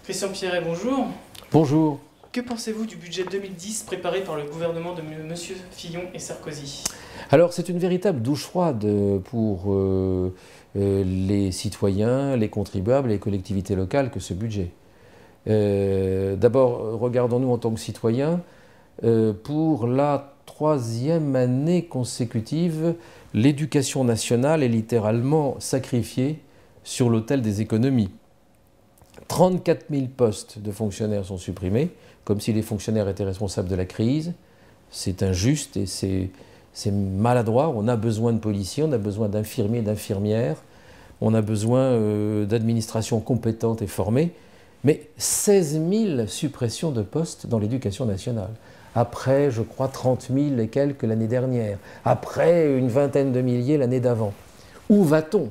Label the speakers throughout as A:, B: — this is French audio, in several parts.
A: Christian Pierret, bonjour.
B: Bonjour.
A: Que pensez-vous du budget 2010 préparé par le gouvernement de M. Fillon et Sarkozy?
B: Alors c'est une véritable douche froide pour les citoyens, les contribuables et les collectivités locales que ce budget. D'abord, regardons-nous en tant que citoyens, pour la 3e année consécutive, l'éducation nationale est littéralement sacrifiée sur l'autel des économies. 34 000 postes de fonctionnaires sont supprimés, comme si les fonctionnaires étaient responsables de la crise. C'est injuste et c'est maladroit. On a besoin de policiers, on a besoin d'infirmiers, d'infirmières, on a besoin d'administrations compétentes et formées. Mais 16 000 suppressions de postes dans l'éducation nationale. Après, je crois, 30 000 et quelques l'année dernière. Après, une vingtaine de milliers l'année d'avant. Où va-t-on?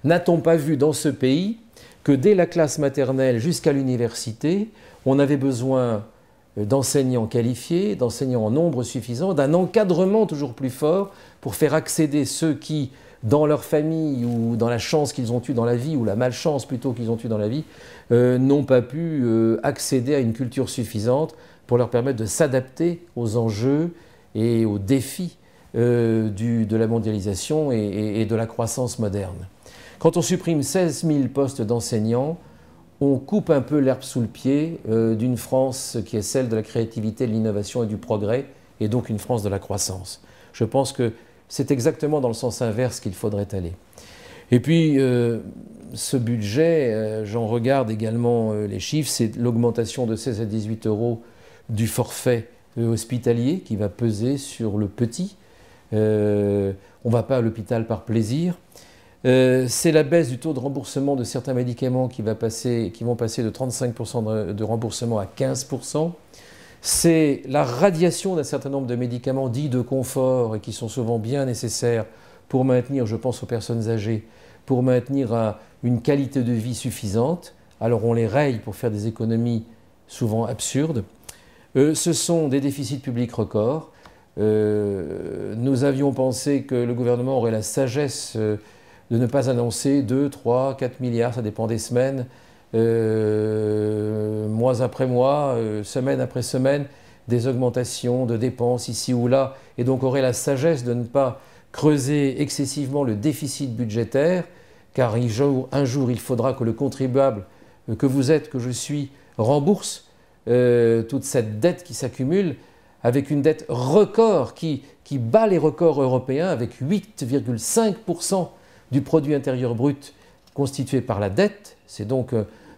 B: N'a-t-on pas vu dans ce pays que dès la classe maternelle jusqu'à l'université, on avait besoin d'enseignants qualifiés, d'enseignants en nombre suffisant, d'un encadrement toujours plus fort pour faire accéder ceux qui, dans leur famille ou dans la chance qu'ils ont eue dans la vie, ou la malchance plutôt qu'ils ont eue dans la vie, n'ont pas pu accéder à une culture suffisante pour leur permettre de s'adapter aux enjeux et aux défis de la mondialisation et de la croissance moderne. Quand on supprime 16 000 postes d'enseignants, on coupe un peu l'herbe sous le pied d'une France qui est celle de la créativité, de l'innovation et du progrès, et donc une France de la croissance. Je pense que c'est exactement dans le sens inverse qu'il faudrait aller. Et puis, ce budget, j'en regarde également les chiffres, c'est l'augmentation de 16 à 18 € du forfait hospitalier qui va peser sur le petit. On ne va pas à l'hôpital par plaisir. C'est la baisse du taux de remboursement de certains médicaments qui vont passer de 35% de remboursement à 15%. C'est la radiation d'un certain nombre de médicaments dits de confort et qui sont souvent bien nécessaires pour maintenir, je pense aux personnes âgées, pour maintenir une qualité de vie suffisante. Alors on les raye pour faire des économies souvent absurdes. Ce sont des déficits publics records. Nous avions pensé que le gouvernement aurait la sagesse de ne pas annoncer 2, 3, 4 milliards, ça dépend des semaines, mois après mois, semaine après semaine, des augmentations de dépenses ici ou là, et donc aurait la sagesse de ne pas creuser excessivement le déficit budgétaire, car un jour il faudra que le contribuable que vous êtes, que je suis, rembourse toute cette dette qui s'accumule, avec une dette record qui bat les records européens, avec 8,5% du produit intérieur brut constitué par la dette. C'est donc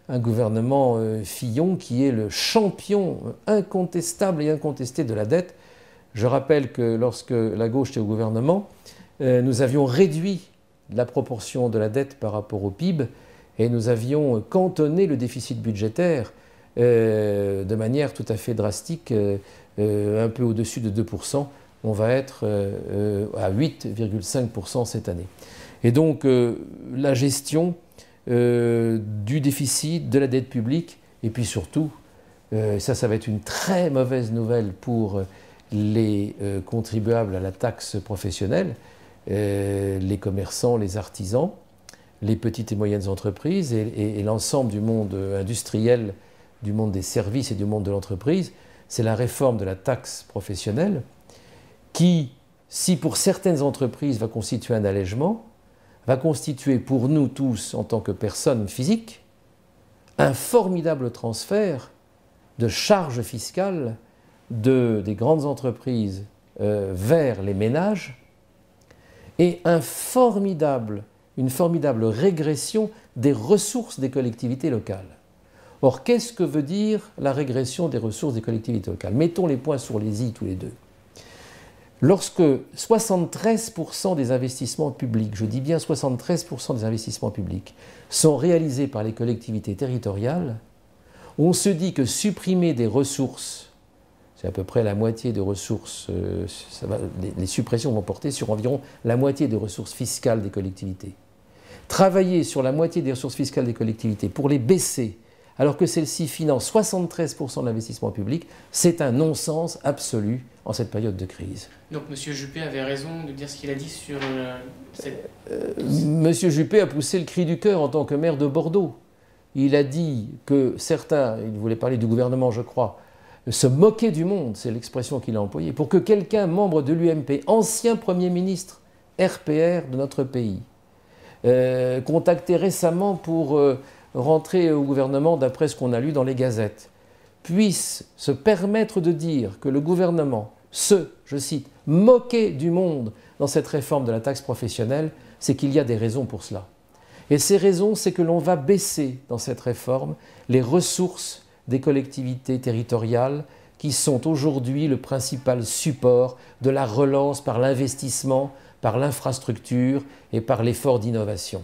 B: un gouvernement Fillon qui est le champion incontestable et incontesté de la dette. Je rappelle que lorsque la gauche était au gouvernement, nous avions réduit la proportion de la dette par rapport au PIB et nous avions cantonné le déficit budgétaire de manière tout à fait drastique, un peu au-dessus de 2%. On va être à 8,5% cette année. Et donc la gestion du déficit, de la dette publique, et puis surtout, ça va être une très mauvaise nouvelle pour les contribuables à la taxe professionnelle, les commerçants, les artisans, les petites et moyennes entreprises et l'ensemble du monde industriel, du monde des services et du monde de l'entreprise. C'est la réforme de la taxe professionnelle qui, si pour certaines entreprises va constituer un allègement, va constituer pour nous tous, en tant que personnes physiques, un formidable transfert de charges fiscales des grandes entreprises vers les ménages et une formidable régression des ressources des collectivités locales. Or, qu'est-ce que veut dire la régression des ressources des collectivités locales? Mettons les points sur les i tous les deux. Lorsque 73% des investissements publics, je dis bien 73% des investissements publics, sont réalisés par les collectivités territoriales, on se dit que supprimer des ressources, c'est à peu près la moitié des ressources, les suppressions vont porter sur environ la moitié des ressources fiscales des collectivités. Travailler sur la moitié des ressources fiscales des collectivités pour les baisser, alors que celles-ci financent 73% de l'investissement public, c'est un non-sens absolu en cette période de crise.
A: Donc M. Juppé avait raison de dire ce qu'il a dit sur cette...
B: M. Juppé a poussé le cri du cœur en tant que maire de Bordeaux. il a dit que certains, il voulait parler du gouvernement je crois, se moquaient du monde, c'est l'expression qu'il a employée, pour que quelqu'un, membre de l'UMP, ancien Premier ministre RPR de notre pays, contacté récemment pour rentrer au gouvernement d'après ce qu'on a lu dans les gazettes, puisse se permettre de dire que le gouvernement je cite, moquait du monde dans cette réforme de la taxe professionnelle, c'est qu'il y a des raisons pour cela. Et ces raisons, c'est que l'on va baisser dans cette réforme les ressources des collectivités territoriales qui sont aujourd'hui le principal support de la relance par l'investissement, par l'infrastructure et par l'effort d'innovation.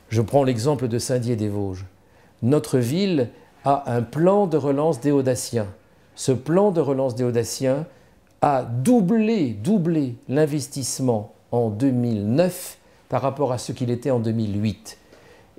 B: Je prends l'exemple de Saint-Dié-des-Vosges. Notre ville a un plan de relance déodacien. Ce plan de relance déodacien a doublé l'investissement en 2009 par rapport à ce qu'il était en 2008.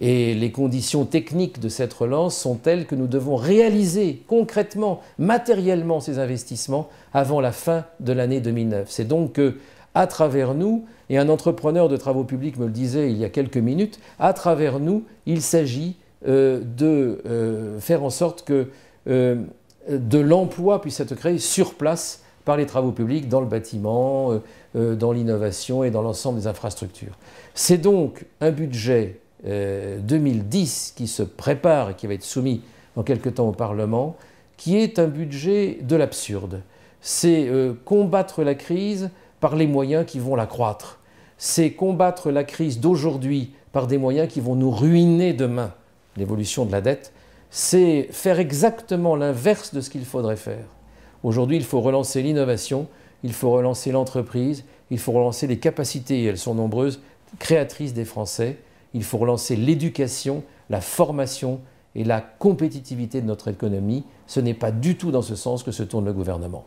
B: Et les conditions techniques de cette relance sont telles que nous devons réaliser concrètement, matériellement ces investissements avant la fin de l'année 2009. C'est donc qu'à travers nous, et un entrepreneur de travaux publics me le disait il y a quelques minutes, à travers nous, il s'agit de faire en sorte que de l'emploi puisse être créé sur place par les travaux publics, dans le bâtiment, dans l'innovation et dans l'ensemble des infrastructures. C'est donc un budget 2010 qui se prépare et qui va être soumis dans quelque temps au Parlement, qui est un budget de l'absurde. C'est combattre la crise par les moyens qui vont l'accroître. C'est combattre la crise d'aujourd'hui par des moyens qui vont nous ruiner demain, l'évolution de la dette. C'est faire exactement l'inverse de ce qu'il faudrait faire. Aujourd'hui, il faut relancer l'innovation, il faut relancer l'entreprise, il faut relancer les capacités, et elles sont nombreuses, créatrices des Français. Il faut relancer l'éducation, la formation et la compétitivité de notre économie. Ce n'est pas du tout dans ce sens que se tourne le gouvernement.